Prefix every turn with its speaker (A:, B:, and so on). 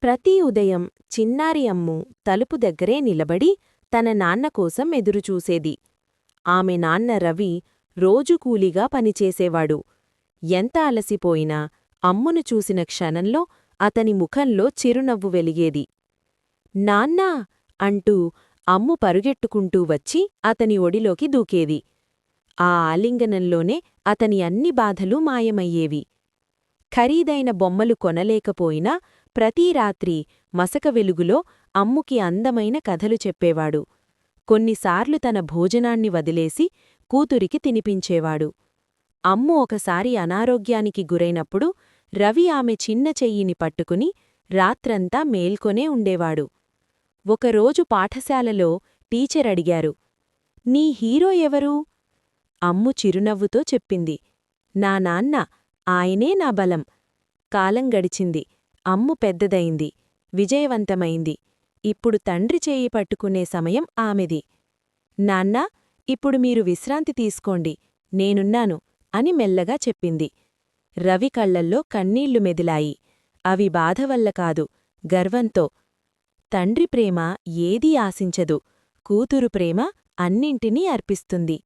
A: ప్రతి ఉదయం చిన్నారి అమ్ము తలుపు దగ్గరే నిలబడి తన నాన్నకోసం ఎదురుచూసేది. ఆమె నాన్న రవి రోజు కూలిగా పనిచేసేవాడు. ఎంత అలసిపోయినా అమ్మును చూసిన క్షణంలో అతని ముఖంలో చిరునవ్వు వెలిగేది. నాన్నా అంటూ అమ్ము పరుగెట్టుకుంటూ వచ్చి అతని ఒడిలోకి దూకేది. ఆ ఆలింగనంలోనే అతని అన్ని బాధలూ మాయమయ్యేవి. ఖరీదైన బొమ్మలు కొనలేకపోయినా ప్రతీ రాత్రి మసక వెలుగులో అమ్ముకి అందమైన కథలు చెప్పేవాడు. కొన్నిసార్లు తన భోజనాన్ని వదిలేసి కూతురికి తినిపించేవాడు. అమ్ము ఒకసారి అనారోగ్యానికి గురైనప్పుడు రవి ఆమె చిన్న చెయ్యిని పట్టుకుని రాత్రంతా మేల్కొనే ఉండేవాడు. ఒకరోజు పాఠశాలలో టీచరడిగారు, "నీ హీరో ఎవరు?" అమ్ము చిరునవ్వుతో చెప్పింది, "నా నాన్న, ఆయనే నా బలం." కాలం గడిచింది. అమ్ము పెద్దదైంది, విజయవంతమైంది. ఇప్పుడు తండ్రి చేయి పట్టుకునే సమయం ఆమెది. "నాన్నా, ఇప్పుడు మీరు విశ్రాంతి తీసుకోండి, నేనున్నాను" అని మెల్లగా చెప్పింది. రవి కళ్లల్లో కన్నీళ్లు మెదిలాయి. అవి బాధవల్ల కాదు, గర్వంతో. తండ్రి ప్రేమ ఏదీ ఆశించదు, కూతురు ప్రేమ అన్నింటినీ అర్పిస్తుంది.